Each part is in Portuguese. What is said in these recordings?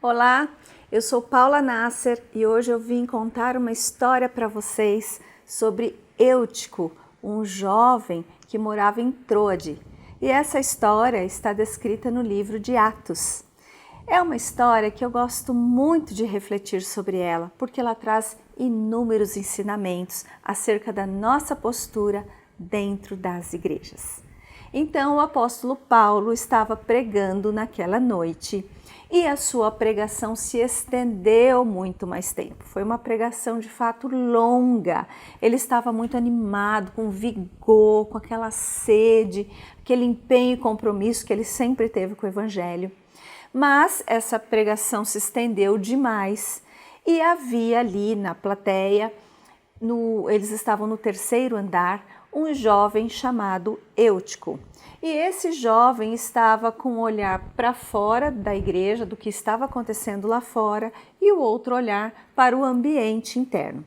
Olá, eu sou Paula Nasser e hoje eu vim contar uma história para vocês sobre Eutico, um jovem que morava em Troade. E essa história está descrita no livro de Atos. É uma história que eu gosto muito de refletir sobre ela, porque ela traz inúmeros ensinamentos acerca da nossa postura dentro das igrejas. Então o apóstolo Paulo estava pregando naquela noite e a sua pregação se estendeu muito mais tempo. Foi uma pregação de fato longa. Ele estava muito animado, com vigor, com aquela sede, aquele empenho e compromisso que ele sempre teve com o evangelho. Mas essa pregação se estendeu demais e havia ali na plateia, eles estavam no terceiro andar, um jovem chamado Eutico. E esse jovem estava com um olhar para fora da igreja, do que estava acontecendo lá fora, e o outro olhar para o ambiente interno.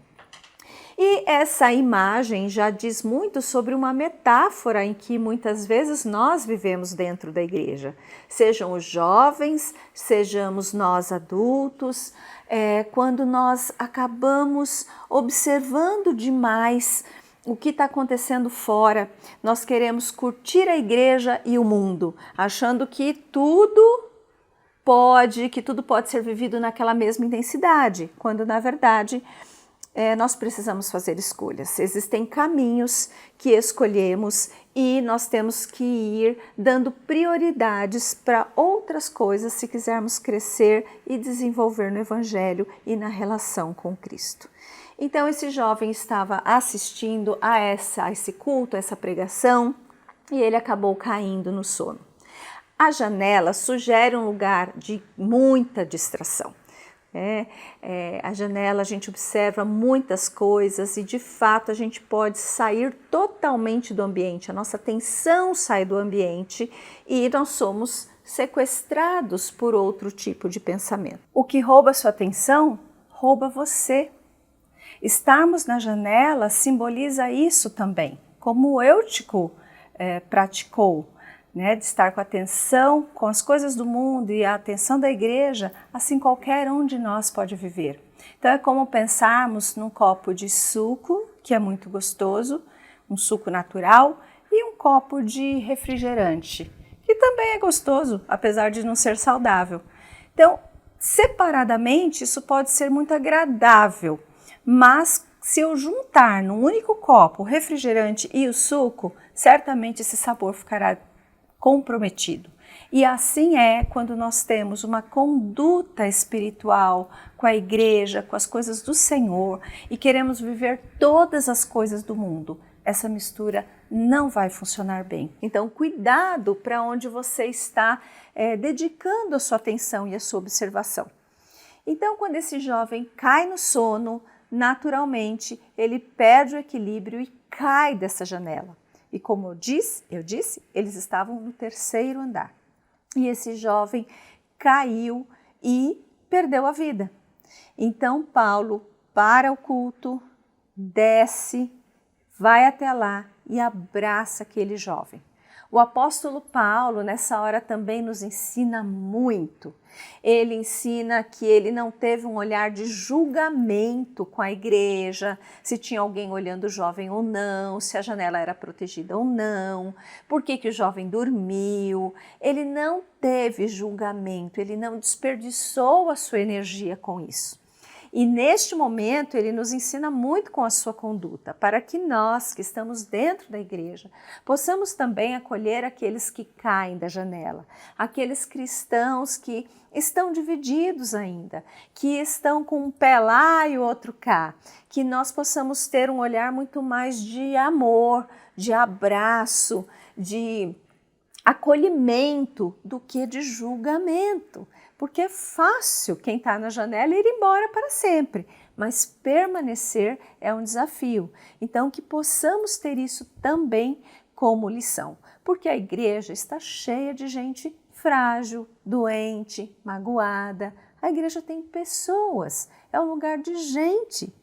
E essa imagem já diz muito sobre uma metáfora em que muitas vezes nós vivemos dentro da igreja. Sejam os jovens, sejamos nós adultos, quando nós acabamos observando demais o que está acontecendo fora, nós queremos curtir a igreja e o mundo, achando que tudo pode ser vivido naquela mesma intensidade, quando na verdade nós precisamos fazer escolhas. Existem caminhos que escolhemos e nós temos que ir dando prioridades para outras coisas se quisermos crescer e desenvolver no Evangelho e na relação com Cristo. Então esse jovem estava assistindo a esse culto, a essa pregação, e ele acabou caindo no sono. A janela sugere um lugar de muita distração. A janela a gente observa muitas coisas e de fato a gente pode sair totalmente do ambiente, a nossa atenção sai do ambiente e nós somos sequestrados por outro tipo de pensamento. O que rouba sua atenção, rouba você. Estarmos na janela simboliza isso também, como o Eutico praticou, de estar com atenção com as coisas do mundo e a atenção da igreja, assim qualquer um de nós pode viver. Então é como pensarmos num copo de suco, que é muito gostoso, um suco natural, e um copo de refrigerante, que também é gostoso, apesar de não ser saudável. Então, separadamente, isso pode ser muito agradável, mas se eu juntar num único copo o refrigerante e o suco, certamente esse sabor ficará comprometido. E assim é quando nós temos uma conduta espiritual com a igreja, com as coisas do Senhor e queremos viver todas as coisas do mundo. Essa mistura não vai funcionar bem. Então, cuidado para onde você está dedicando a sua atenção e a sua observação. Então, quando esse jovem cai no sono, naturalmente ele perde o equilíbrio e cai dessa janela. E como eu disse, eles estavam no terceiro andar. E esse jovem caiu e perdeu a vida. Então Paulo para o culto, desce, vai até lá e abraça aquele jovem. O apóstolo Paulo, nessa hora, também nos ensina muito. Ele ensina que ele não teve um olhar de julgamento com a igreja, se tinha alguém olhando o jovem ou não, se a janela era protegida ou não, por que o jovem dormiu. Ele não teve julgamento, ele não desperdiçou a sua energia com isso. E neste momento ele nos ensina muito com a sua conduta, para que nós que estamos dentro da igreja possamos também acolher aqueles que caem da janela, aqueles cristãos que estão divididos ainda, que estão com um pé lá e o outro cá, que nós possamos ter um olhar muito mais de amor, de abraço, de acolhimento do que de julgamento. Porque é fácil quem está na janela ir embora para sempre, mas permanecer é um desafio. Então, que possamos ter isso também como lição, porque a igreja está cheia de gente frágil, doente, magoada. A igreja tem pessoas, é um lugar de gente.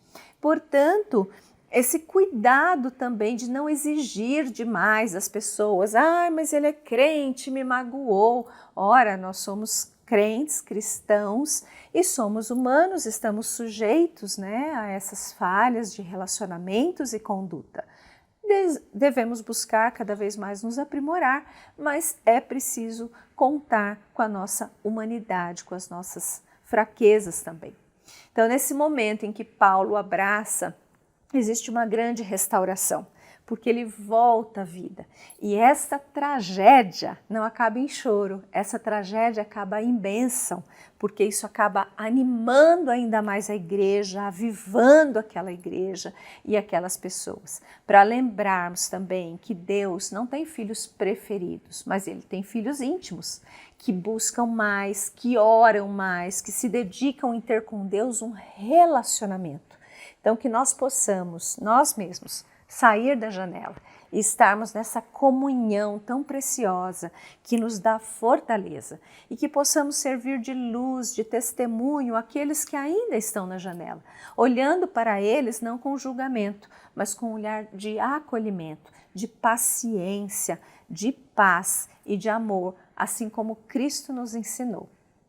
Portanto, esse cuidado também de não exigir demais das pessoas. Mas ele é crente, me magoou. Ora, nós somos crentes, cristãos, e somos humanos, estamos sujeitos, né, a essas falhas de relacionamentos e conduta. Devemos buscar cada vez mais nos aprimorar, mas é preciso contar com a nossa humanidade, com as nossas fraquezas também. Então, nesse momento em que Paulo abraça, existe uma grande restauração, porque ele volta à vida. E essa tragédia não acaba em choro, essa tragédia acaba em bênção, porque isso acaba animando ainda mais a igreja, avivando aquela igreja e aquelas pessoas. Para lembrarmos também que Deus não tem filhos preferidos, mas Ele tem filhos íntimos, que buscam mais, que oram mais, que se dedicam em ter com Deus um relacionamento. Então, que nós possamos, nós mesmos, sair da janela e estarmos nessa comunhão tão preciosa que nos dá fortaleza e que possamos servir de luz, de testemunho àqueles que ainda estão na janela, olhando para eles não com julgamento, mas com um olhar de acolhimento, de paciência, de paz e de amor, assim como Cristo nos ensinou.